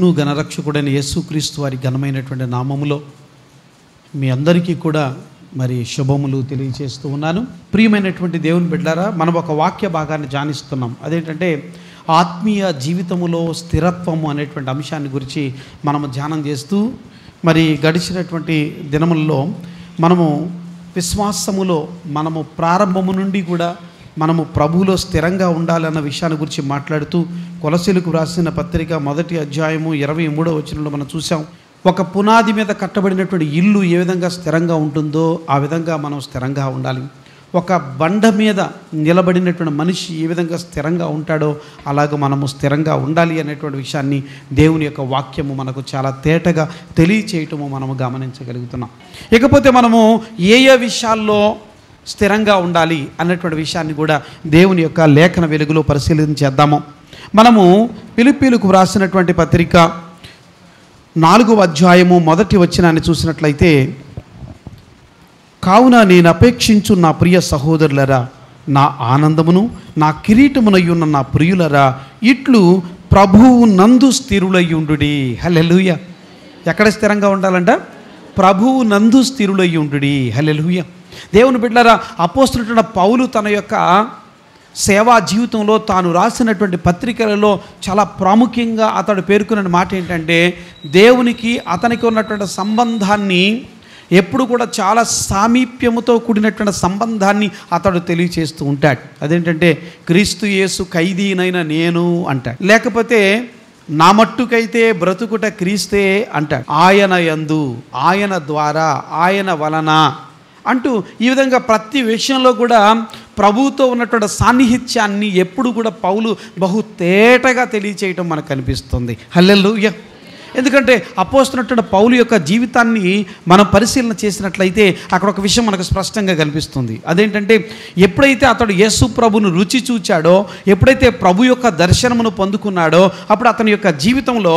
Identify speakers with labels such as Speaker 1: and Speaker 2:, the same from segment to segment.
Speaker 1: ప్రభువును గణరక్షకుడైన యేసుక్రీస్తు వారి ఘనమైనటువంటి నామములో మీ అందరికీ కూడా మరి శుభములు తెలియజేస్తూ ఉన్నాను. ప్రియమైనటువంటి దేవుని బిడ్డలారా, మనం ఒక వాక్య భాగాన్ని ధ్యానిస్తున్నాం. అదేంటంటే ఆత్మీయ జీవితములో స్థిరత్వము అనేటువంటి అంశాన్ని గురించి మనము ధ్యానం చేస్తూ మరి గడిచినటువంటి దినములలో మనము విశ్వాసములో మనము ప్రారంభము నుండి కూడా మనము ప్రభువులో స్థిరంగా ఉండాలన్న విషయాన్ని గురించి మాట్లాడుతూ కొలసీలకు వ్రాసిన పత్రిక 1వ అధ్యాయము 23వ వచనంలో మనం చూసాం. ఒక పునాది మీద కట్టబడినటువంటి ఇల్లు ఏ విధంగా స్థిరంగా ఉంటుందో ఆ విధంగా మనం స్థిరంగా ఉండాలి. ఒక బండ మీద నిలబడినటువంటి మనిషి ఏ విధంగా స్థిరంగా ఉంటాడో అలాగ మనము స్థిరంగా ఉండాలి అనేటువంటి విషయాన్ని దేవుని యొక్క వాక్యము మనకు చాలా తేటగా తెలియచేయటము మనము గమనించగలుగుతున్నాం. ఇకపోతే మనము ఏ విషయాల్లో స్థిరంగా ఉండాలి అన్నటువంటి విషయాన్ని కూడా దేవుని యొక్క లేఖన వెలుగులో పరిశీలించేద్దాము. మనము ఫిలిప్పీలకు వ్రాసినటువంటి పత్రిక 4వ అధ్యాయము 1వ వచనాన్ని చూసినట్లయితే, కావున నేను అపేక్షించు నా ప్రియ సహోదరులరా, నా ఆనందమును నా కిరీటమునయ్యున్న నా ప్రియులరా, ఇట్లు ప్రభువు నందు స్థిరులయ్యుండుడి. హల్లెలూయా. ఎక్కడ స్థిరంగా ఉండాలంట? ప్రభువు నందు స్థిరులయ్యుండుడి. హల్లెలూయా. దేవుని బిడ్డలారా, అపోస్తలుడైన పౌలు తన యొక్క సేవా జీవితంలో తాను రాసినటువంటి పత్రికలలో చాలా ప్రాముఖ్యంగా అతడు పేర్కొన్న మాట ఏంటంటే, దేవునికి అతనికి ఉన్నటువంటి సంబంధాన్ని ఎప్పుడు కూడా చాలా సామీప్యముతో కూడినటువంటి సంబంధాన్ని అతడు తెలియచేస్తూ ఉంటాడు. అదేంటంటే, క్రీస్తు యేసు ఖైదీనైన నేను అంటాడు, లేకపోతే నా మట్టుకైతే బ్రతుకుట క్రీస్తే అంటాడు, ఆయన యందు, ఆయన ద్వారా, ఆయన వలన అంటూ ఈ విధంగా ప్రతి విషయంలో కూడా ప్రభువుతో ఉన్నటువంటి సాన్నిహిత్యాన్ని ఎప్పుడు కూడా పౌలు బహు తేటగా తెలియచేయటం మనకు కనిపిస్తుంది. హల్లెలూయా. ఎందుకంటే అపోస్తలుడైన పౌలు యొక్క జీవితాన్ని మనం పరిశీలన చేసినట్లయితే అక్కడ ఒక విషయం మనకు స్పష్టంగా కనిపిస్తుంది. అదేంటంటే, ఎప్పుడైతే అతడు యేసు ప్రభును రుచి చూచాడో, ఎప్పుడైతే ప్రభు యొక్క దర్శనమును పొందుకున్నాడో, అప్పుడు అతని యొక్క జీవితంలో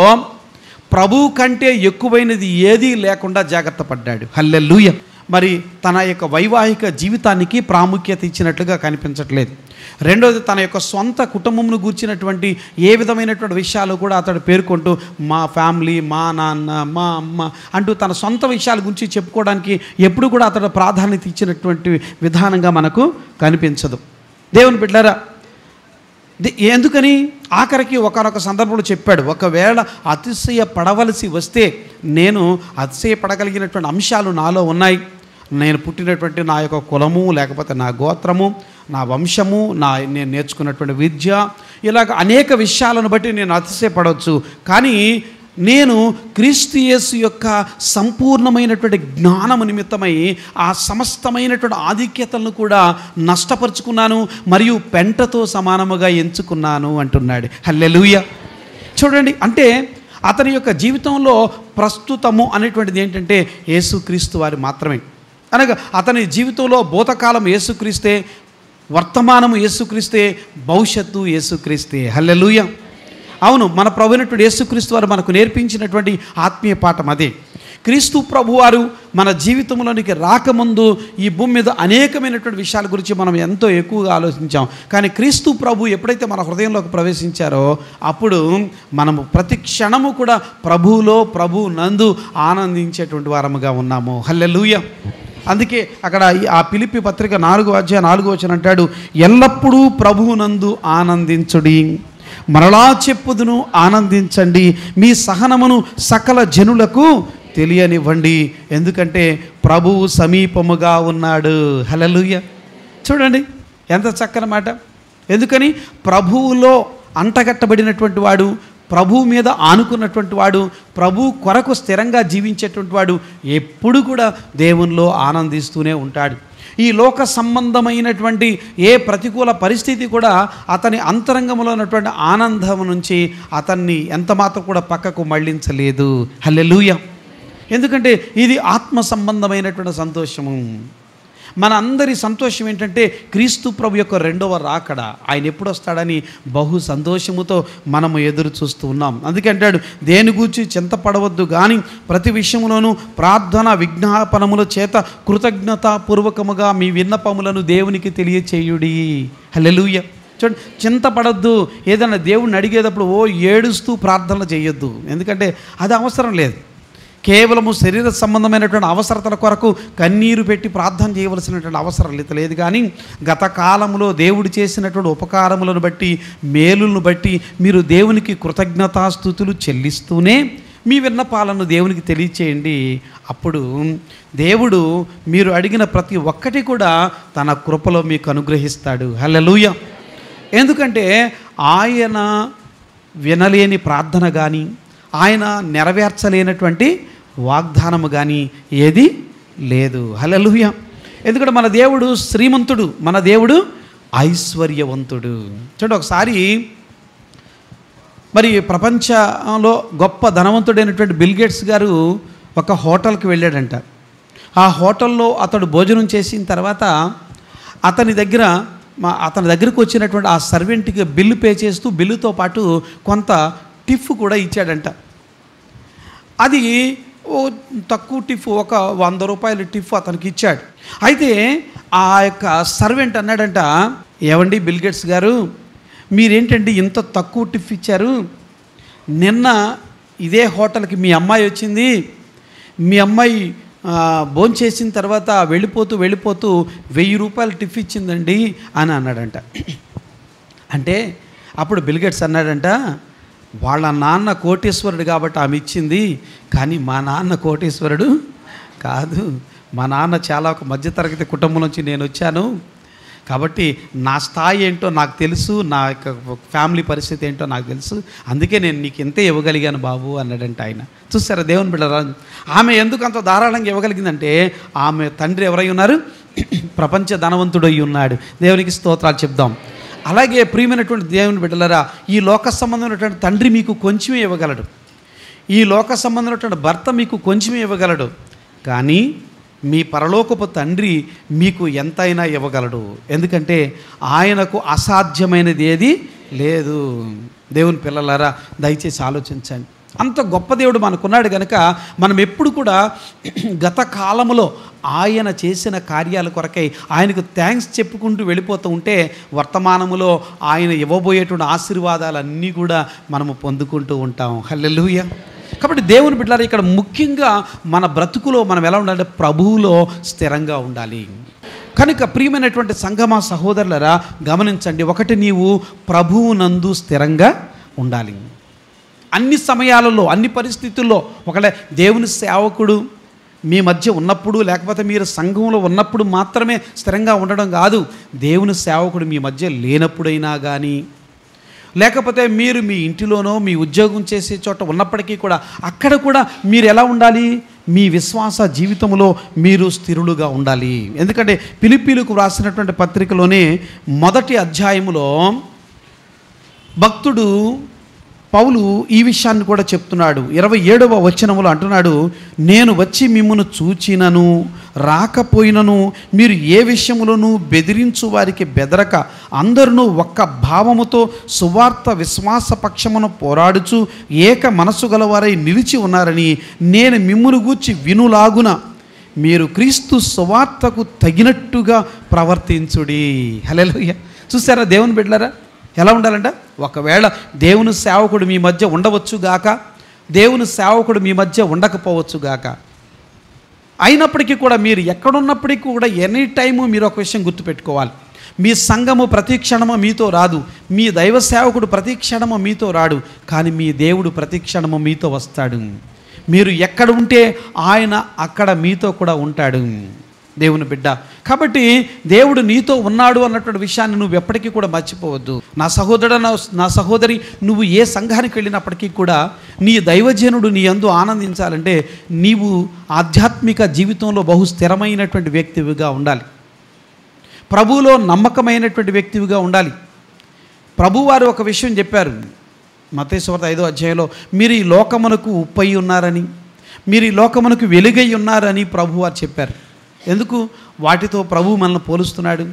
Speaker 1: ప్రభువు కంటే ఎక్కువైనది ఏదీ లేకుండా జాగ్రత్త పడ్డాడు. హల్లెలూయా. మరి తన యొక్క వైవాహిక జీవితానికి ప్రాముఖ్యత ఇచ్చినట్లుగా కనిపించట్లేదు. రెండోది, తన యొక్క సొంత కుటుంబంను గూర్చినటువంటి ఏ విధమైనటువంటి విషయాలు కూడా అతడు పేర్కొంటూ మా ఫ్యామిలీ, మా నాన్న, మా అమ్మ అంటూ తన సొంత విషయాల గురించి చెప్పుకోవడానికి ఎప్పుడు కూడా అతడు ప్రాధాన్యత ఇచ్చినటువంటి విధానంగా మనకు కనిపించదు. దేవుని బిడ్డలారా, ఎందుకని ఆఖరికి ఒకనొక సందర్భంలో చెప్పాడు, ఒకవేళ అతిశయ పడవలసి వస్తే నేను అతిశయపడగలిగినటువంటి అంశాలు నాలో ఉన్నాయి. నేను పుట్టినటువంటి నా యొక్క కులము, లేకపోతే నా గోత్రము, నా వంశము, నేను నేర్చుకున్నటువంటి విద్య, ఇలాగ అనేక విషయాలను బట్టి నేను అతిశయపడవచ్చు. కానీ నేను క్రీస్తు యేసు యొక్క సంపూర్ణమైనటువంటి జ్ఞానము నిమిత్తమై ఆ సమస్తమైనటువంటి ఆధిక్యతలను కూడా నష్టపరుచుకున్నాను, మరియు పెంటతో సమానముగా ఎంచుకున్నాను అంటున్నాడు. హల్లెలూయా. చూడండి, అంటే అతని యొక్క జీవితంలో ప్రస్తుతము అనేటువంటిది ఏంటంటే యేసుక్రీస్తు వారు మాత్రమే. అనగా అతని జీవితంలో భూతకాలం యేసుక్రీస్తే, వర్తమానము యేసుక్రీస్తే, భవిష్యత్తు యేసుక్రీస్తే. హల్లెలూయా. అవును, మన ప్రభువైనటువంటి యేసుక్రీస్తు వారు మనకు నేర్పించినటువంటి ఆత్మీయ పాఠం అదే. క్రీస్తు ప్రభువారు మన జీవితంలోనికి రాకముందు ఈ భూమి మీద అనేకమైనటువంటి విషయాల గురించి మనం ఎంతో ఎక్కువగా ఆలోచించాం. కానీ క్రీస్తు ప్రభు ఎప్పుడైతే మన హృదయంలోకి ప్రవేశించారో అప్పుడు మనము ప్రతి క్షణము కూడా ప్రభువులో, ప్రభు నందు ఆనందించేటువంటి వారముగా ఉన్నాము. హల్లెలూయా. అందుకే అక్కడ ఆ ఫిలిప్పీ పత్రిక 4వ అధ్యాయం 4వ వచనం అంటాడు, ఎల్లప్పుడూ ప్రభువునందు ఆనందించుడి, మరలా చెప్పుదును ఆనందించండి, మీ సహనమును సకల జనులకు తెలియనివ్వండి, ఎందుకంటే ప్రభువు సమీపముగా ఉన్నాడు. హల్లెలూయా. చూడండి ఎంత చక్కని మాట. ఎందుకని? ప్రభువులో అంటగట్టబడినటువంటి వాడు, ప్రభువు మీద ఆనుకున్నటువంటి వాడు, ప్రభు కొరకు స్థిరంగా జీవించేటువంటి వాడు ఎప్పుడు కూడా దేవునిలో ఆనందిస్తూనే ఉంటాడు. ఈ లోక సంబంధమైనటువంటి ఏ ప్రతికూల పరిస్థితి కూడా అతని అంతరంగంలో ఉన్నటువంటి ఆనందం నుంచి అతన్ని ఎంతమాత్రం కూడా పక్కకు మళ్ళించలేదు. హల్లెలూయా. ఎందుకంటే ఇది ఆత్మ సంబంధమైనటువంటి సంతోషము. మన అందరి సంతోషం ఏంటంటే క్రీస్తు ప్రభు యొక్క రెండవ రాకడ, ఆయన ఎప్పుడు వస్తాడని బహు సంతోషముతో మనము ఎదురు చూస్తూ ఉన్నాం. అందుకే అంటాడు, దేని గూర్చి చింతపడవద్దు కానీ ప్రతి విషయంలోనూ ప్రార్థన విజ్ఞాపనముల చేత కృతజ్ఞతాపూర్వకముగా మీ విన్నపములను దేవునికి తెలియచేయుడి. హల్లెలూయా. చూడండి, చింతపడద్దు. ఏదైనా దేవుడిని అడిగేటప్పుడు ఏడుస్తూ ప్రార్థనలు చేయొద్దు, ఎందుకంటే అది అవసరం లేదు. కేవలము శరీర సంబంధమైనటువంటి అవసరతల కొరకు కన్నీరు పెట్టి ప్రార్థన చేయవలసినటువంటి అవసరం లేదు. కానీ గత కాలంలో దేవుడు చేసినటువంటి ఉపకారములను బట్టి, మేలులను బట్టి మీరు దేవునికి కృతజ్ఞతాస్తుతులు చెల్లిస్తూనే మీ విన్నపాలను దేవునికి తెలియచేయండి. అప్పుడు దేవుడు మీరు అడిగిన ప్రతి ఒక్కటి కూడా తన కృపలో మీకు అనుగ్రహిస్తాడు. హల్లెలూయా. ఎందుకంటే ఆయన వినలేని ప్రార్థన కానీ, ఆయన నెరవేర్చలేనటువంటి వాగ్దానము కానీ ఏది లేదు. హల్లెలూయా. ఎందుకంటే మన దేవుడు శ్రీమంతుడు, మన దేవుడు ఐశ్వర్యవంతుడు. చూడండి, ఒకసారి మరి ప్రపంచంలో గొప్ప ధనవంతుడైనటువంటి బిల్ గేట్స్ గారు ఒక హోటల్కి వెళ్ళాడంట. ఆ హోటల్లో అతడు భోజనం చేసిన తర్వాత అతని దగ్గరకు వచ్చినటువంటి ఆ సర్వెంట్కి బిల్లు పే చేస్తూ బిల్లుతో పాటు కొంత టిఫ్ కూడా ఇచ్చాడంట. అది తక్కువ టిఫ్, ఒక 100 రూపాయల టిఫ్ అతనికి ఇచ్చాడు. అయితే ఆ యొక్క సర్వెంట్ అన్నాడంట, ఏవండి బిల్ గేట్స్ గారు, మీరేంటండి ఇంత తక్కువ టిఫ్ ఇచ్చారు? నిన్న ఇదే హోటల్కి మీ అమ్మాయి వచ్చింది, మీ అమ్మాయి భోంచేసిన తర్వాత వెళ్ళిపోతూ 1000 రూపాయలు టిఫ్ ఇచ్చిందండి అని అన్నాడంట. అంటే అప్పుడు బిల్ గేట్స్ అన్నాడంట, వాళ్ళ నాన్న కోటీశ్వరుడు కాబట్టి ఆమె ఇచ్చింది, కానీ మా నాన్న కోటీశ్వరుడు కాదు. మా నాన్న చాలా ఒక మధ్యతరగతి కుటుంబం నుంచి నేను వచ్చాను, కాబట్టి నా స్థాయి ఏంటో నాకు తెలుసు, నా యొక్క ఫ్యామిలీ పరిస్థితి ఏంటో నాకు తెలుసు, అందుకే నేను నీకు ఇంతే ఇవ్వగలిగాను బాబు అన్నాడంట ఆయన. చూసారా దేవుని బిడ్డరా, ఆమె ఎందుకు అంత ధారాళంగా ఇవ్వగలిగిందంటే ఆమె తండ్రి ఎవరై ఉన్నారు? ప్రపంచ ధనవంతుడై ఉన్నాడు. దేవునికి స్తోత్రాలు చెప్దాం. అలాగే ప్రియమైనటువంటి దేవుని బిడ్డలరా, ఈ లోక సంబంధమైనటువంటి తండ్రి మీకు కొంచెమే ఇవ్వగలడు, ఈ లోక సంబంధమైనటువంటి భర్త మీకు కొంచెమే ఇవ్వగలడు, కానీ మీ పరలోకపు తండ్రి మీకు ఎంతైనా ఇవ్వగలడు. ఎందుకంటే ఆయనకు అసాధ్యమైనది ఏది లేదు. దేవుని పిల్లలారా, దయచేసి ఆలోచించండి. అంత గొప్ప దేవుడు మనకున్నాడు కనుక మనం ఎప్పుడు కూడా గత కాలంలో ఆయన చేసిన కార్యాల కొరకై ఆయనకు థ్యాంక్స్ చెప్పుకుంటూ వెళ్ళిపోతూ ఉంటే వర్తమానములో ఆయన ఇవ్వబోయేటువంటి ఆశీర్వాదాలన్నీ కూడా మనము పొందుకుంటూ ఉంటాం. హల్లెలూయా. కాబట్టి దేవుని బిడ్డలారా, ఇక్కడ ముఖ్యంగా మన బ్రతుకులో మనం ఎలా ఉండాలంటే ప్రభువులో స్థిరంగా ఉండాలి. కనుక ప్రియమైనటువంటి సంగమ సహోదరులరా గమనించండి, ఒకటి, నీవు ప్రభువునందు స్థిరంగా ఉండాలి. అన్ని సమయాలలో, అన్ని పరిస్థితుల్లో. ఒకవేళ దేవుని సేవకుడు మీ మధ్య ఉన్నప్పుడు, లేకపోతే మీరు సంఘంలో ఉన్నప్పుడు మాత్రమే స్థిరంగా ఉండడం కాదు, దేవుని సేవకుడు మీ మధ్య లేనప్పుడైనా కానీ, లేకపోతే మీరు మీ ఇంటిలోనో మీ ఉద్యోగం చేసే చోట ఉన్నప్పటికీ కూడా అక్కడ కూడా మీరు ఎలా ఉండాలి? మీ విశ్వాస జీవితంలో మీరు స్థిరులుగా ఉండాలి. ఎందుకంటే ఫిలిప్పీలకు వ్రాసినటువంటి పత్రికలోనే 1వ అధ్యాయములో భక్తుడు పౌలు ఈ విషయాన్ని కూడా చెప్తున్నాడు. 27వ వచనములో అంటున్నాడు, నేను వచ్చి మిమ్మును చూచినను రాకపోయినను మీరు ఏ విషయములోనూ బెదిరించు వారికి బెదరక అందరూ ఒక్క భావముతో సువార్త విశ్వాస పక్షమును పోరాడుచు ఏక మనసు గలవారై నిలిచి ఉన్నారని నేను మిమ్మును గూర్చి వినులాగున మీరు క్రీస్తు సువార్తకు తగినట్టుగా ప్రవర్తించుడి. హల్లెలూయా. చూసారా దేవుని బిడ్డలారా, ఎలా ఉండాలంట? ఒకవేళ దేవుని సేవకుడు మీ మధ్య ఉండవచ్చుగాక, దేవుని సేవకుడు మీ మధ్య ఉండకపోవచ్చుగాక, అయినప్పటికీ కూడా మీరు ఎక్కడున్నప్పటికీ కూడా ఎనీ టైము మీరు ఒక విషయం గుర్తుపెట్టుకోవాలి. మీ సంఘము ప్రతి క్షణము మీతో రాదు, మీ దైవ సేవకుడు ప్రతి క్షణము మీతో రాడు, కానీ మీ దేవుడు ప్రతి క్షణము మీతో వస్తాడు. మీరు ఎక్కడ ఉంటే ఆయన అక్కడ మీతో కూడా ఉంటాడు. దేవుని బిడ్డ, కాబట్టి దేవుడు నీతో ఉన్నాడు అన్నటువంటి విషయాన్ని నువ్వు ఎప్పటికీ కూడా మర్చిపోవద్దు. నా సహోదరుడు, నా సహోదరి, నువ్వు ఏ సంఘానికి వెళ్ళినప్పటికీ కూడా నీ దైవజనుడు నీ యందు ఆనందించాలంటే నీవు ఆధ్యాత్మిక జీవితంలో బహు స్థిరమైనటువంటి వ్యక్తివిగా ఉండాలి, ప్రభువులో నమ్మకమైనటువంటి వ్యక్తివిగా ఉండాలి. ప్రభువారు ఒక విషయం చెప్పారు మత్తయి సువార్త 5వ అధ్యాయంలో, మీరు ఈ లోకమునకు ఉప్పై ఉన్నారని, మీరు ఈ లోకమునకు వెలుగై ఉన్నారని ప్రభువారు చెప్పారు. ఎందుకు? వాటితో ప్రభు మనల్ని పోలుస్తున్నాడు.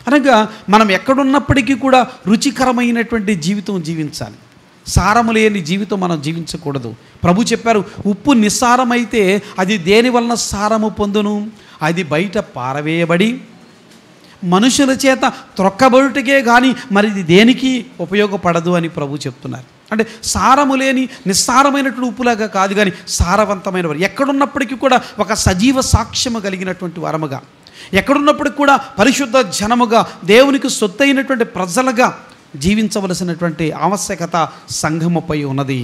Speaker 1: అనగా మనం ఎక్కడున్నప్పటికీ కూడా రుచికరమైనటువంటి జీవితం జీవించాలి, సారము లేని జీవితం మనం జీవించకూడదు. ప్రభు చెప్పారు, ఉప్పు నిస్సారమైతే అది దేని వలన సారము పొందును? అది బయట పారవేయబడి మనుషుల చేత త్రొక్కబడుటకే కానీ మరి ఇది దేనికి ఉపయోగపడదు అని ప్రభు చెప్తున్నారు. అంటే సారము లేని నిస్సారమైనటువంటి ఉప్పులాగా కాదు, కానీ సారవంతమైన వారు ఎక్కడున్నప్పటికీ కూడా ఒక సజీవ సాక్ష్యము కలిగినటువంటి వరముగా, ఎక్కడున్నప్పటికీ కూడా పరిశుద్ధ జనముగా, దేవునికి సొత్తైనటువంటి ప్రజలుగా జీవించవలసినటువంటి ఆవశ్యకత సంఘముపై ఉన్నది.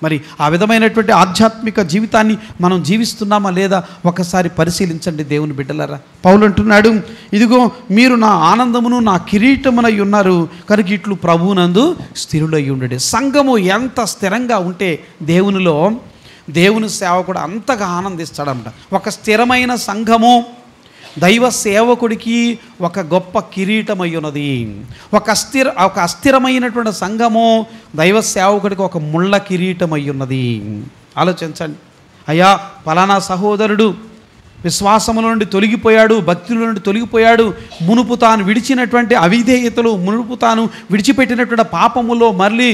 Speaker 1: మరి ఆ విధమైనటువంటి ఆధ్యాత్మిక జీవితాన్ని మనం జీవిస్తున్నామా లేదా ఒకసారి పరిశీలించండి దేవుని బిడ్డలారా. పౌలు అంటున్నాడు, ఇదిగో మీరు నా ఆనందమును నా కిరీటమునై ఉన్నారు కనుక ఇట్లు ప్రభువునందు స్థిరులై ఉండండి. సంఘము ఎంత స్థిరంగా ఉంటే దేవునిలో దేవుని సేవకుడు అంతగా ఆనందిస్తాడంట. ఒక స్థిరమైన సంఘము దైవ సేవకుడికి ఒక గొప్ప కిరీటమై ఉన్నది. ఒక అస్థిరమైనటువంటి సంఘము దైవ సేవకుడికి ఒక ముళ్ళ కిరీటమై ఉన్నది. ఆలోచించండి. అయ్యా ఫలానా సహోదరుడు విశ్వాసముల నుండి తొలగిపోయాడు, భక్తుల నుండి తొలగిపోయాడు, మునుపు తాను విడిచినటువంటి అవిధేయతలు, మునుపు తాను విడిచిపెట్టినటువంటి పాపములో మళ్ళీ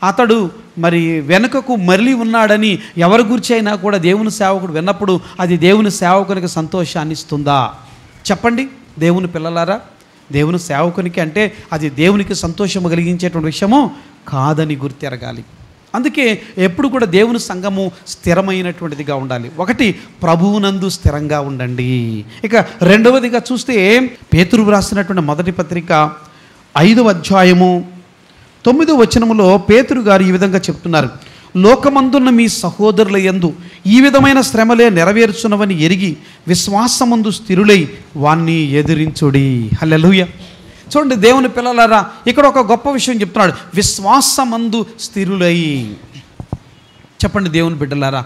Speaker 1: అతడు మరి వెనుకకు మరలి ఉన్నాడని ఎవరి గురించి అయినా కూడా దేవుని సేవకుడు విన్నప్పుడు అది దేవుని సేవకునికి సంతోషాన్ని ఇస్తుందా? చెప్పండి దేవుని పిల్లలారా. దేవుని సేవకునికి అంటే అది దేవునికి సంతోషము కలిగించేటువంటి విషయము కాదని గుర్తెరగాలి. అందుకే ఎప్పుడు కూడా దేవుని సంఘము స్థిరమైనటువంటిదిగా ఉండాలి. ఒకటి, ప్రభువునందు స్థిరంగా ఉండండి. ఇక రెండవదిగా చూస్తే పేతురు రాసినటువంటి మొదటి పత్రిక 5వ అధ్యాయము 9వ వచనములో పేతురు గారు ఈ విధంగా చెప్తున్నారు, లోకమందున్న మీ సహోదరుల యందు ఈ విధమైన శ్రమలే నెరవేర్చునవని ఎరిగి విశ్వాసమందు స్థిరులై వాణ్ణి ఎదిరించుడి. హల్లెలూయా. చూడండి దేవుని పిల్లలారా, ఇక్కడ ఒక గొప్ప విషయం చెప్తున్నాడు, విశ్వాసమందు స్థిరులై. చెప్పండి దేవుని బిడ్డలారా,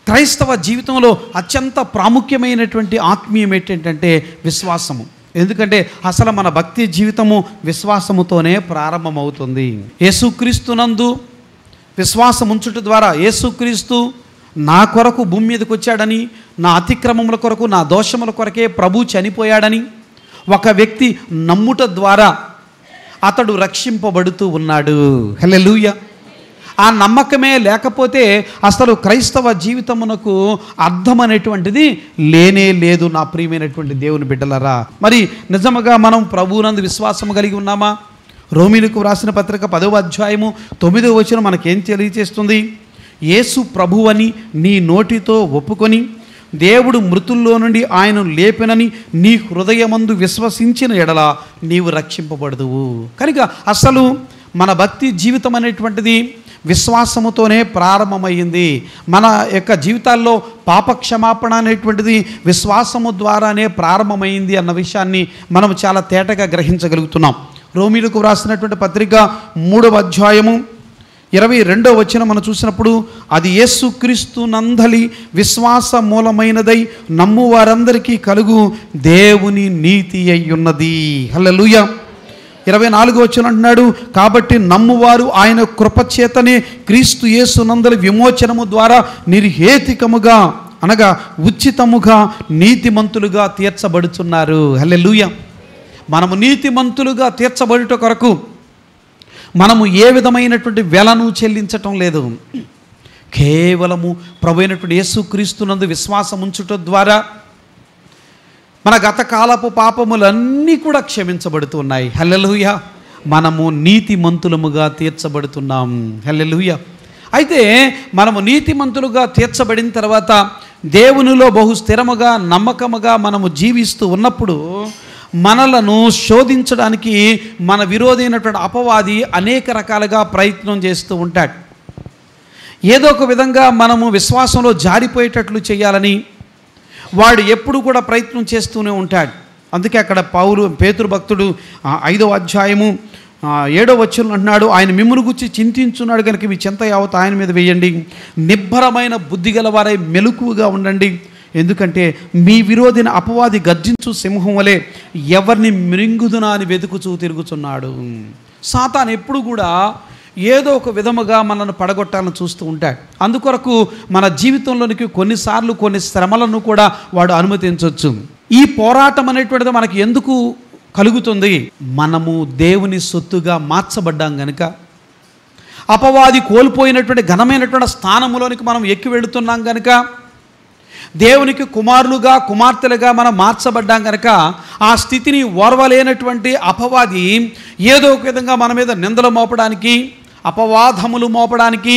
Speaker 1: క్రైస్తవ జీవితంలో అత్యంత ప్రాముఖ్యమైనటువంటి ఆత్మీయం ఏంటంటే విశ్వాసము. ఎందుకంటే అసలు మన భక్తి జీవితము విశ్వాసముతోనే ప్రారంభమవుతుంది. యేసుక్రీస్తునందు విశ్వాసం ఉంచుట ద్వారా, యేసుక్రీస్తు నా కొరకు భూమి మీదకి వచ్చాడని, నా అతిక్రమముల కొరకు, నా దోషముల కొరకే ప్రభు చనిపోయాడని ఒక వ్యక్తి నమ్ముట ద్వారా అతడు రక్షింపబడుతూ ఉన్నాడు. హల్లెలూయా. ఆ నమ్మకమే లేకపోతే అసలు క్రైస్తవ జీవితమునకు అర్థం అనేటువంటిది లేనే లేదు. నా ప్రియమైనటువంటి దేవుని బిడ్డలారా, మరి నిజముగా మనం ప్రభువునందు విశ్వాసము కలిగి ఉన్నామా? రోమీలకు వ్రాసిన పత్రిక 10వ అధ్యాయము 9వ వచనం మనకేం తెలియజేస్తుంది? యేసు ప్రభువని నీ నోటితో ఒప్పుకొని దేవుడు మృతుల్లో నుండి ఆయనను లేపెనని నీ హృదయమందు విశ్వసించిన ఎడల నీవు రక్షింపబడదువు. కనుక అసలు మన భక్తి జీవితం అనేటువంటిది విశ్వాసముతోనే ప్రారంభమైంది. మన యొక్క జీవితాల్లో పాపక్షమాపణ అనేటువంటిది విశ్వాసము ద్వారానే ప్రారంభమైంది అన్న విషయాన్ని మనం చాలా తేటగా గ్రహించగలుగుతున్నాం. రోమీలకు వ్రాసినటువంటి పత్రిక 3వ అధ్యాయము 22వ వచనం మనం చూసినప్పుడు, అది యేసుక్రీస్తు నందలి విశ్వాస మూలమైనదై నమ్ము వారందరికీ కలుగు దేవుని నీతి అయ్యున్నది. హల్లెలూయా. 24వ వచనం అంటున్నాడు, కాబట్టి నమ్మువారు ఆయన కృపచేతనే క్రీస్తు యేసు నందలి విమోచనము ద్వారా నిర్హేతికముగా అనగా ఉచితముగా నీతిమంతులుగా తీర్చబడుతున్నారు. హల్లెలూయా. మనము నీతిమంతులుగా తీర్చబడుట కొరకు మనము ఏ విధమైనటువంటి వెలను చెల్లించటం లేదు. కేవలము ప్రభువైనటువంటి యేసుక్రీస్తునందు విశ్వాసం ఉంచుట ద్వారా మన గత కాలపు పాపములన్నీ కూడా క్షమించబడుతున్నాయి. హల్లెలూయా. మనము నీతిమంతులముగా తీర్చబడుతున్నాం. హల్లెలూయా. అయితే మనము నీతిమంతులుగా తీర్చబడిన తర్వాత దేవునిలో బహు స్థిరముగా నమ్మకముగా మనము జీవిస్తూ ఉన్నప్పుడు మనలను శోధించడానికి మన విరోధి అయినటువంటి అపవాది అనేక రకాలుగా ప్రయత్నం చేస్తూ ఉంటాడు. ఏదో ఒక విధంగా మనము విశ్వాసంలో జారిపోయేటట్లు చేయాలని వాడు ఎప్పుడు కూడా ప్రయత్నం చేస్తూనే ఉంటాడు. అందుకే అక్కడ పేతురు భక్తుడు 5వ అధ్యాయము 7వ వచనం అంటున్నాడు, ఆయన మిమ్మును గురించి చింతించున్నాడు కనుక మీ చింత యావత్ ఆయన మీద వేయండి, నిబ్బరమైన బుద్ధి గలవారై మెలకువగా ఉండండి, ఎందుకంటే మీ విరోధిని అపవాది గర్జించు సింహం వలె ఎవరిని మృంగుదునా అని వెతుకుచూ తిరుగుతున్నాడు. సాతాను ఎప్పుడు కూడా ఏదో ఒక విధముగా మనల్ని పడగొట్టాలని చూస్తూ ఉంటాడు. అందుకొరకు మన జీవితంలోనికి కొన్నిసార్లు కొన్ని శ్రమలను కూడా వాడు అనుమతించవచ్చు. ఈ పోరాటం అనేటువంటిది మనకి ఎందుకు కలుగుతుంది? మనము దేవుని సొత్తుగా మార్చబడ్డాం కనుక, అపవాది కోల్పోయినటువంటి ఘనమైనటువంటి స్థానములోనికి మనం ఎక్కి వెళుతున్నాం కనుక, దేవునికి కుమారులుగా కుమార్తెలుగా మనం మార్చబడ్డాం కనుక ఆ స్థితిని ఓర్వలేనటువంటి అపవాది ఏదో ఒక విధంగా మన మీద నిందలు మోపడానికి, అపవాదములు మోపడానికి,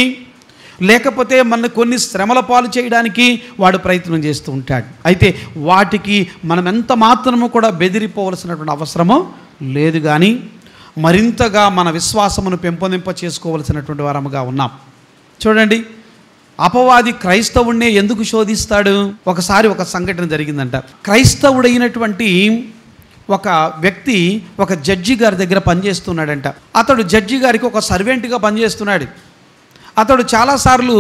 Speaker 1: లేకపోతే మన కొన్ని శ్రమల పాలు చేయడానికి వాడు ప్రయత్నం చేస్తూ ఉంటాడు. అయితే వాటికి మనం ఎంత మాత్రము కూడా బెదిరిపోవలసినటువంటి అవసరమో లేదు, కానీ మరింతగా మన విశ్వాసమును పెంపొందింప చేసుకోవలసినటువంటి వారముగా ఉన్నాం. చూడండి, అపవాది క్రైస్తవుడినే ఎందుకు శోధిస్తాడు? ఒకసారి ఒక సంఘటన జరిగిందంట. క్రైస్తవుడైనటువంటి ఒక వ్యక్తి ఒక జడ్జి గారి దగ్గర పనిచేస్తున్నాడంట. అతడు జడ్జి గారికి ఒక సర్వెంట్గా పనిచేస్తున్నాడు. అతడు చాలాసార్లు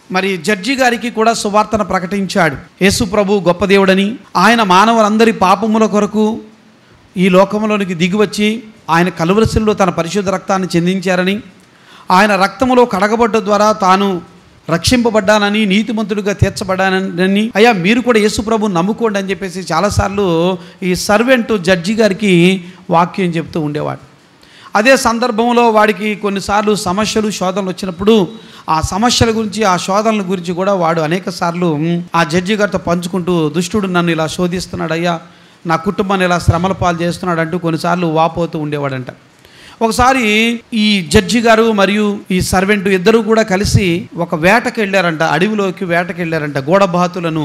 Speaker 1: మరి జడ్జి గారికి కూడా సువార్తను ప్రకటించాడు. యేసు ప్రభు గొప్ప దేవుడని, ఆయన మానవులందరి పాపముల కొరకు ఈ లోకంలోనికి దిగివచ్చి ఆయన కలువరిశిల్లో తన పరిశుద్ధ రక్తాన్ని చెందించారని, ఆయన రక్తములో కడగబడ్డ ద్వారా తాను రక్షింపబడ్డానని, నీతిమంతుడిగా తీర్చబడ్డానని, అయ్యా మీరు కూడా యేసు ప్రభువుని నమ్ముకోండి అని చెప్పేసి చాలాసార్లు ఈ సర్వెంట్ జడ్జి గారికి వాక్యం చెప్తూ ఉండేవాడు. అదే సందర్భంలో వాడికి కొన్నిసార్లు సమస్యలు, శోధనలు వచ్చినప్పుడు ఆ సమస్యల గురించి, ఆ శోధనల గురించి కూడా వాడు అనేక సార్లు ఆ జడ్జి గారితో పంచుకుంటూ, దుష్టుడు నన్ను ఇలా శోధిస్తున్నాడు అయ్యా, నా కుటుంబాన్ని ఇలా శ్రమల పాలు చేస్తున్నాడు అంటూ కొన్నిసార్లు వాపోతూ ఉండేవాడంట. ఒకసారి ఈ జడ్జి గారు మరియు ఈ సర్వెంట్ ఇద్దరు కూడా కలిసి ఒక వేటకి వెళ్ళారంట, అడవిలోకి వేటకి వెళ్ళారంట. గోడబాతులను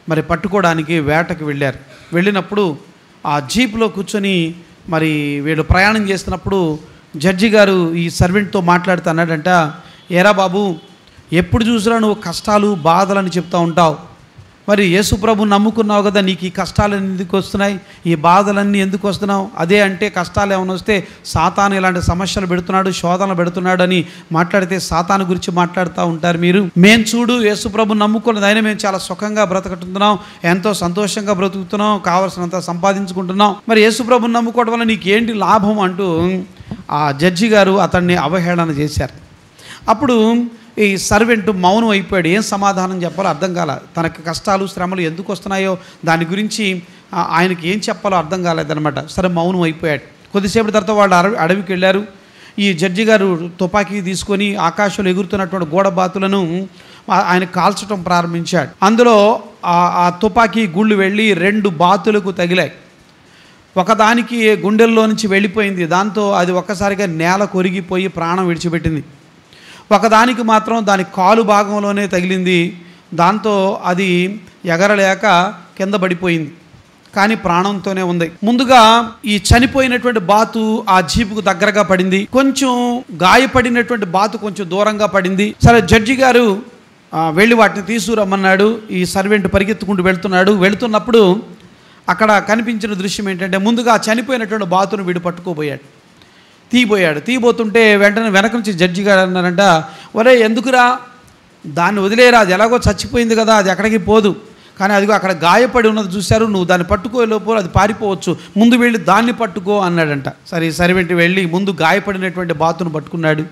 Speaker 1: మరి పట్టుకోవడానికి వేటకి వెళ్ళారు. వెళ్ళినప్పుడు ఆ జీప్లో కూర్చొని మరి వీళ్ళు ప్రయాణం చేస్తున్నప్పుడు జడ్జి గారు ఈ సర్వెంట్తో మాట్లాడుతూ అన్నాడంట, ఏరా బాబు, ఎప్పుడు చూసినా నువ్వు కష్టాలు బాధలని చెప్తూ ఉంటావు, మరి యేసు ప్రభువుని నమ్ముకున్నావు కదా, నీకు ఈ కష్టాలన్నీ ఎందుకు వస్తున్నాయి, ఈ బాధలన్నీ ఎందుకు వస్తున్నావు? అదే అంటే కష్టాలు ఏమైనా వస్తే సాతాను ఇలాంటి సమస్యలు పెడుతున్నాడు, శోధనలు పెడుతున్నాడు అని మాట్లాడితే సాతాను గురించి మాట్లాడుతూ ఉంటారు మీరు. మేము చూడు యేసు ప్రభువుని నమ్ముకున్నది అయినా మేము చాలా సుఖంగా బ్రతకట్టున్నాం, ఎంతో సంతోషంగా బ్రతుకుతున్నాం, కావాల్సినంత సంపాదించుకుంటున్నాం, మరి యేసు ప్రభువుని నమ్ముకోవడం వల్ల నీకు ఏంటి లాభం అంటూ ఆ జడ్జి గారు అతన్ని అవహేళన చేశారు. అప్పుడు ఈ సర్వెంట్ మౌనం అయిపోయాడు. ఏం సమాధానం చెప్పాలో అర్థం కాల. తనకు కష్టాలు శ్రమలు ఎందుకు వస్తున్నాయో దాని గురించి ఆయనకి ఏం చెప్పాలో అర్థం కాలేదన్నమాట. సరే మౌనం అయిపోయాడు. కొద్దిసేపటి తర్వాత వాళ్ళు అడవికి వెళ్ళారు. ఈ జడ్జి గారు తుపాకీ తీసుకొని ఆకాశంలో ఎగురుతున్నటువంటి గోడబాతులను ఆయన కాల్చడం ప్రారంభించాడు. అందులో ఆ తుపాకీ గుళ్ళు వెళ్ళి 2 బాతులకు తగిలాయి. ఒకదానికి గుండెల్లో నుంచి వెళ్ళిపోయింది. దాంతో అది ఒక్కసారిగా నేల కొరిగిపోయి ప్రాణం విడిచిపెట్టింది. ఒకదానికి మాత్రం దాని కాలు భాగంలోనే తగిలింది. దాంతో అది ఎగరలేక కింద పడిపోయింది, కానీ ప్రాణంతోనే ఉంది. ముందుగా ఈ చనిపోయినటువంటి బాతు ఆ జీపుకు దగ్గరగా పడింది. కొంచెం గాయపడినటువంటి బాతు కొంచెం దూరంగా పడింది. సరే జడ్జి గారు వెళ్ళి వాటిని తీసుకురమ్మన్నాడు. ఈ సర్వెంట్ పరిగెత్తుకుంటూ వెళుతున్నప్పుడు అక్కడ కనిపించిన దృశ్యం ఏంటంటే, ముందుగా చనిపోయినటువంటి బాతును వీడు పట్టుకోబోయాడు, తీయబోతుంటే వెంటనే వెనక నుంచి జడ్జి గారు అన్నారంట, ఒరే ఎందుకురా, దాన్ని వదిలేరా, అది ఎలాగో చచ్చిపోయింది కదా, అది ఎక్కడికి పోదు, కానీ అదిగో అక్కడ గాయపడి ఉన్నది చూశారు, నువ్వు దాన్ని పట్టుకోలేపో అది పారిపోవచ్చు, ముందు వెళ్ళి దాన్ని పట్టుకో అన్నాడంట. సరే సర్వెంట్ వెళ్ళి ముందు గాయపడినటువంటి బాతును పట్టుకున్నాడు.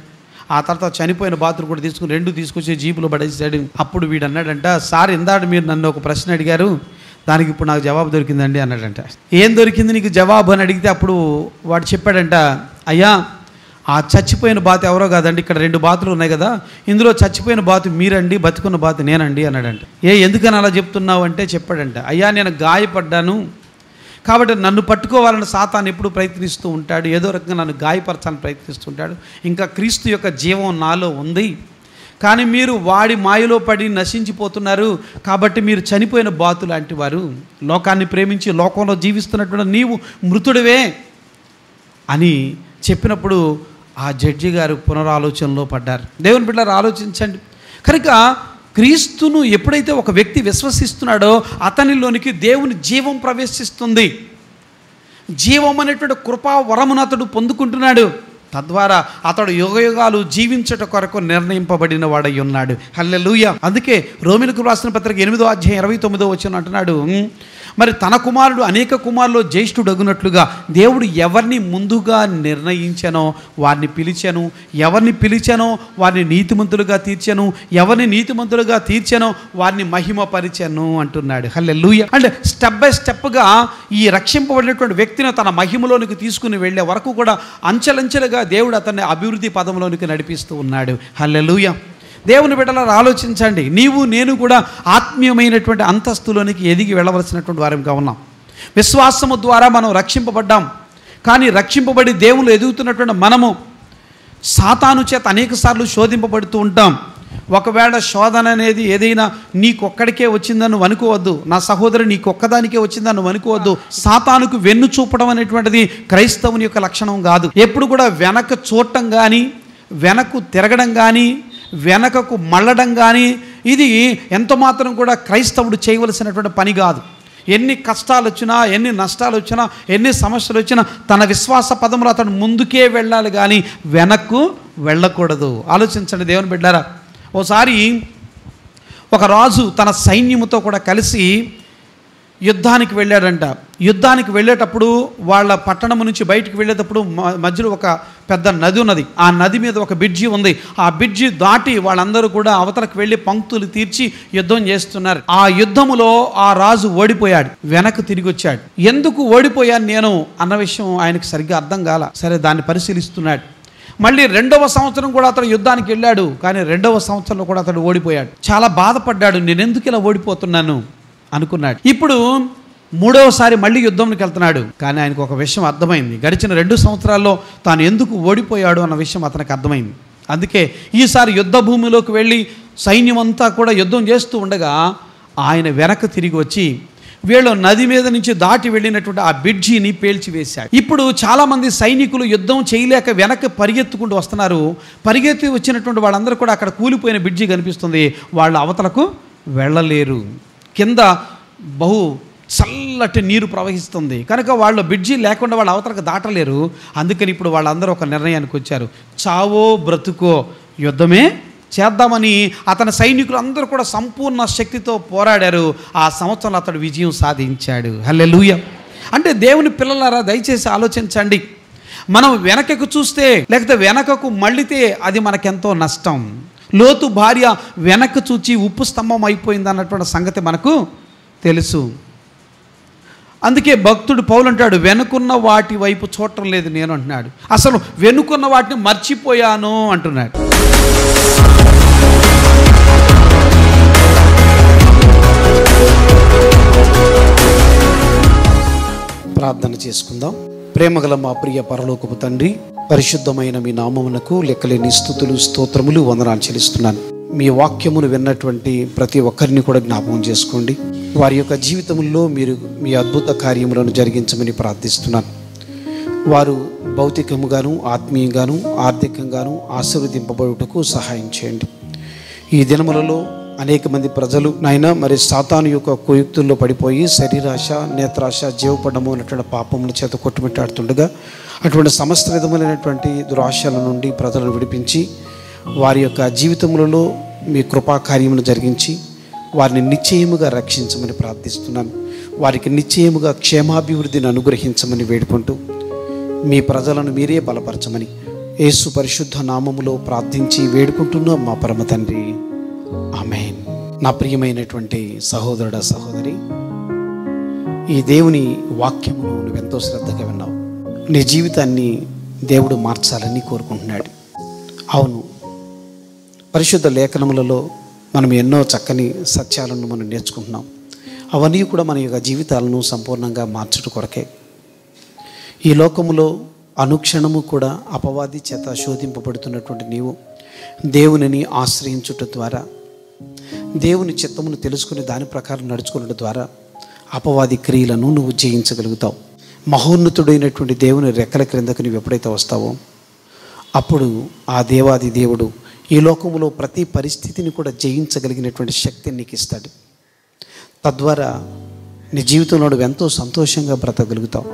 Speaker 1: ఆ తర్వాత చనిపోయిన బాతును కూడా తీసుకుని 2 తీసుకొచ్చి జీపులో పడేసాడు. అప్పుడు వీడు అన్నాడంట, సార్ ఇందాక మీరు నన్ను ఒక ప్రశ్న అడిగారు, దానికి ఇప్పుడు నాకు జవాబు దొరికిందండి అన్నాడంట. ఏం దొరికింది నీకు జవాబు అని అడిగితే అప్పుడు వాడు చెప్పాడంట, అయ్యా ఆ చచ్చిపోయిన బాతు ఎవరో కాదండి, ఇక్కడ 2 బాతులు ఉన్నాయి కదా, ఇందులో చచ్చిపోయిన బాతు మీరండి, బతికున్న బాతు నేనండి అన్నాడంట. ఎందుకని అలా చెప్తున్నావు అంటే చెప్పాడంట, అయ్యా నేను గాయపడ్డాను కాబట్టి నన్ను పట్టుకోవాలని సాతాను ఎప్పుడు ప్రయత్నిస్తూ ఉంటాడు, ఏదో రకంగా నన్ను గాయపరచాలని ప్రయత్నిస్తూ ఉంటాడు. ఇంకా క్రీస్తు యొక్క జీవం నాలో ఉంది, కానీ మీరు వాడి మాయలో పడి నశించిపోతున్నారు, కాబట్టి మీరు చనిపోయిన బాతు లాంటి వారు, లోకాన్ని ప్రేమించి లోకంలో జీవిస్తున్నటువంటి నీవు మృతుడివే అని చెప్పినప్పుడు ఆ జడ్జి గారు పునరాలోచనలో పడ్డారు. దేవుని బిడ్డలారా ఆలోచించండి. కనుక క్రీస్తును ఎప్పుడైతే ఒక వ్యక్తి విశ్వసిస్తున్నాడో అతనిలోనికి దేవుని జీవం ప్రవేశిస్తుంది. జీవం అనేటువంటి కృపా వరమును అతడు పొందుకుంటున్నాడు. తద్వారా అతడు యుగయుగాలు జీవించట కొరకు నిర్ణయింపబడిన వాడై ఉన్నాడు. హల్లెలూయా. అందుకే రోమీయులకు రాసిన పత్రిక 8వ అధ్యాయం 29వ వచనం అంటున్నాడు, మరి తన కుమారుడు అనేక కుమారుల్లో జ్యేష్ఠుడగునట్లుగా దేవుడు ఎవరిని ముందుగా నిర్ణయించానో వారిని పిలిచాను, ఎవరిని పిలిచానో వారిని నీతిమంతులుగా తీర్చాను, ఎవరిని నీతిమంతులుగా తీర్చానో వారిని మహిమపరిచాను అంటున్నాడు. హల్లెలూయా. అంటే స్టెప్ బై స్టెప్గా ఈ రక్షింపబడినటువంటి వ్యక్తిని తన మహిమలోనికి తీసుకుని వెళ్ళే వరకు కూడా అంచెలంచెలుగా దేవుడు అతన్ని అభివృద్ధి పదంలోనికి నడిపిస్తూ ఉన్నాడు. హల్లెలూయా. దేవుని బిడ్డలారా ఆలోచించండి. నీవు నేను కూడా ఆత్మీయమైనటువంటి అంతస్తులోనికి ఎదిగి వెళ్ళవలసినటువంటి వారంగా ఉన్నాం. విశ్వాసము ద్వారా మనం రక్షింపబడ్డాం. కానీ రక్షింపబడి దేవుళ్ళు ఎదుగుతున్నటువంటి మనము సాతాను చేత అనేక సార్లు శోధింపబడుతూ ఉంటాం. ఒకవేళ శోధన అనేది ఏదైనా నీకొక్కడికే వచ్చిందని నువ్వు అనుకోవద్దు. నా సహోదరు, నీకొక్కదానికే వచ్చిందని నువ్వు అనుకోవద్దు. సాతానుకు వెన్ను చూపడం అనేటువంటిది క్రైస్తవుని యొక్క లక్షణం కాదు. ఎప్పుడు కూడా వెనక చూడటం కానీ, వెనక్కు తిరగడం కానీ, వెనకకు మళ్ళడం కానీ ఇది ఎంత మాత్రం కూడా క్రైస్తవుడు చేయవలసినటువంటి పని కాదు. ఎన్ని కష్టాలు వచ్చినా, ఎన్ని నష్టాలు వచ్చినా, ఎన్ని సమస్యలు వచ్చినా తన విశ్వాస పదములో అతను ముందుకే వెళ్ళాలి కానీ వెనక్కు వెళ్ళకూడదు. ఆలోచించండి దేవుని బిడ్డారా. ఓసారి ఒక రాజు తన సైన్యముతో కూడా కలిసి యుద్ధానికి వెళ్ళాడంట. యుద్ధానికి వెళ్ళేటప్పుడు వాళ్ళ పట్టణం నుంచి బయటికి వెళ్ళేటప్పుడు మధ్యలో ఒక పెద్ద నది ఉన్నది. ఆ నది మీద ఒక బ్రిడ్జి ఉంది. ఆ బ్రిడ్జి దాటి వాళ్ళందరూ కూడా అవతలకు వెళ్ళి పంక్తులు తీర్చి యుద్ధం చేస్తున్నారు. ఆ యుద్ధములో ఆ రాజు ఓడిపోయాడు, వెనక్కి తిరిగి వచ్చాడు. ఎందుకు ఓడిపోయాను నేను అన్న విషయం ఆయనకు సరిగ్గా అర్థం కాల. సరే, దాన్ని పరిశీలిస్తున్నాడు. మళ్ళీ 2వ సంవత్సరం కూడా అతడు యుద్ధానికి వెళ్ళాడు. కానీ 2వ సంవత్సరంలో కూడా అతడు ఓడిపోయాడు. చాలా బాధపడ్డాడు. నేను ఎందుకు ఇలా ఓడిపోతున్నాను అనుకున్నాడు. ఇప్పుడు 3వసారి మళ్ళీ యుద్ధంకి వెళ్తున్నాడు. కానీ ఆయనకు ఒక విషయం అర్థమైంది. గడిచిన 2 సంవత్సరాల్లో తాను ఎందుకు ఓడిపోయాడు అన్న విషయం అతనికి అర్థమైంది. అందుకే ఈసారి యుద్ధ భూమిలోకి వెళ్ళి సైన్యం అంతా కూడా యుద్ధం చేస్తూ ఉండగా ఆయన వెనక్కి తిరిగి వచ్చి వీళ్ళు నది మీద నుంచి దాటి వెళ్ళినటువంటి ఆ బ్రిడ్జిని పేల్చివేశాడు. ఇప్పుడు చాలామంది సైనికులు యుద్ధం చేయలేక వెనక్కి పరిగెత్తుకుంటూ వస్తున్నారు. పరిగెత్తి వచ్చినటువంటి వాళ్ళందరూ కూడా అక్కడ కూలిపోయిన బ్రిడ్జి కనిపిస్తుంది. వాళ్ళు అవతలకు వెళ్ళలేరు. కింద బహు చల్లటి నీరు ప్రవహిస్తుంది కనుక వాళ్ళు బ్రిడ్జి లేకుండా వాళ్ళు అవతలకు దాటలేరు. అందుకని ఇప్పుడు వాళ్ళందరూ ఒక నిర్ణయానికి వచ్చారు. చావో బ్రతుకో యుద్ధమే చేద్దామని అతని సైనికులు అందరూ కూడా సంపూర్ణ శక్తితో పోరాడారు. ఆ సంవత్సరంలో అతడు విజయం సాధించాడు. హల్లెలూయా. అంటే దేవుని పిల్లలారా, దయచేసి ఆలోచించండి. మనం వెనకకు చూస్తే లేకపోతే వెనకకు మళ్ళితే అది మనకెంతో నష్టం. లోతు భార్య వెనక్కి చూచి ఉప్పు స్తంభం అయిపోయింది అన్నటువంటి సంగతి మనకు తెలుసు. అందుకే భక్తుడు పౌలు అంటాడు, వెనుకున్న వాటి వైపు చూడటం లేదు నేను అంటున్నాడు. అసలు వెనుకున్న వాటిని మర్చిపోయాను అంటున్నాడు. ప్రార్థన చేసుకుందాం. ప్రేమగల మా ప్రియ పరలోకపు తండ్రి, పరిశుద్ధమైన మీ నామమునకు లెక్కలేని స్తుతులు, స్తోత్రములు, వందనాలు చెల్లిస్తున్నాను. మీ వాక్యమును విన్నటువంటి ప్రతి ఒక్కరిని కూడా జ్ఞాపకం చేసుకోండి. వారి యొక్క జీవితంలో మీరు మీ అద్భుత కార్యములను జరిగించమని ప్రార్థిస్తున్నాను. వారు భౌతికముగాను, ఆత్మీయంగాను, ఆర్థికంగాను ఆశీర్వదింపబడుటకు సహాయం చేయండి. ఈ దినములలో అనేక మంది ప్రజలు నాయన మరి సాతాను యొక్క కుయుక్తుల్లో పడిపోయి శరీరాశ, నేత్రాశ, జీవపడము అనేటువంటి పాపముల చేత కొట్టుమిట్టాడుతుండగా అటువంటి సమస్త విధములైనటువంటి దురాశల నుండి ప్రజలను విడిపించి వారి యొక్క జీవితములలో మీ కృపా కార్యమును జరిగించి వారిని నిశ్చయముగా రక్షించమని ప్రార్థిస్తున్నాను. వారికి నిశ్చయముగా క్షేమాభివృద్ధిని అనుగ్రహించమని వేడుకుంటూ మీ ప్రజలను మీరే బలపరచమని యేసు పరిశుద్ధ నామములో ప్రార్థించి వేడుకుంటున్నాం మా పరమ తండ్రి. ఆమేన్. నా ప్రియమైనటువంటి సహోదరుడా, సహోదరి, ఈ దేవుని వాక్యమును నువ్వెంతో శ్రద్ధగా విన్నావు. నీ జీవితాన్ని దేవుడు మార్చాలని కోరుకుంటున్నాడు. అవును, పరిశుద్ధ లేఖనములలో మనం ఎన్నో చక్కని సత్యాలను మనం నేర్చుకుంటున్నాం. అవన్నీ కూడా మన యొక్క జీవితాలను సంపూర్ణంగా మార్చుట కొరకే. ఈ లోకములో అనుక్షణము కూడా అపవాది చేత శోధింపబడుతున్నటువంటి నీవు దేవునిని ఆశ్రయించుట ద్వారా, దేవుని చిత్తమును తెలుసుకుని దాని ప్రకారం నడుచుకున్నట ద్వారా అపవాది క్రియలను నువ్వు జయించగలుగుతావు. మహోన్నతుడైనటువంటి దేవుని రెక్కల క్రిందకు నువ్వు ఎప్పుడైతే వస్తావో అప్పుడు ఆ దేవాది దేవుడు ఈ లోకములో ప్రతి పరిస్థితిని కూడా జయించగలిగినటువంటి శక్తిని నీకు ఇస్తాడు. తద్వారా నీ జీవితంలో నువ్వు ఎంతో సంతోషంగా బ్రతకగలుగుతావు.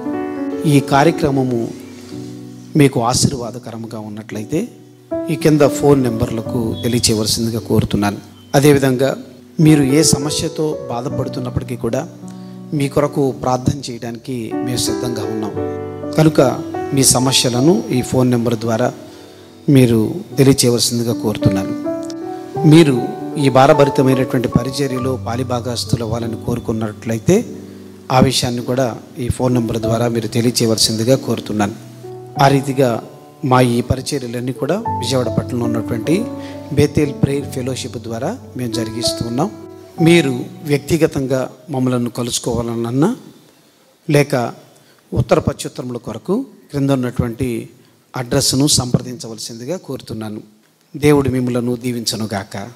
Speaker 1: ఈ కార్యక్రమము మీకు ఆశీర్వాదకరంగా ఉన్నట్లయితే ఈ కింద ఫోన్ నెంబర్లకు తెలియచేయవలసిందిగా కోరుతున్నాను. అదేవిధంగా మీరు ఏ సమస్యతో బాధపడుతున్నప్పటికీ కూడా మీ కొరకు ప్రార్థన చేయడానికి మేము సిద్ధంగా ఉన్నాం. కనుక మీ సమస్యలను ఈ ఫోన్ నెంబర్ ద్వారా మీరు తెలియచేయవలసిందిగా కోరుతున్నాను. మీరు ఈ భారభరితమైనటువంటి పరిచర్యలో పాలిభాగస్తులు అవ్వాలని కోరుకున్నట్లయితే ఆ విషయాన్ని కూడా ఈ ఫోన్ నెంబర్ ద్వారా మీరు తెలియచేయవలసిందిగా కోరుతున్నాను. ఆ రీతిగా మా ఈ పరిచర్యలన్నీ కూడా విజయవాడ పట్టణంలో ఉన్నటువంటి బేతేల్ ప్రేయర్ ఫెలోషిప్ ద్వారా మేము జరిగిస్తూ ఉన్నాం. మీరు వ్యక్తిగతంగా మమ్మల్ని కలుసుకోవాలన్నా లేక ఉత్తర ప్రత్యుత్తరముల కొరకు క్రింద ఉన్నటువంటి అడ్రస్ను సంప్రదించవలసిందిగా కోరుతున్నాను. దేవుడు మిమ్మలను దీవించనుగాక.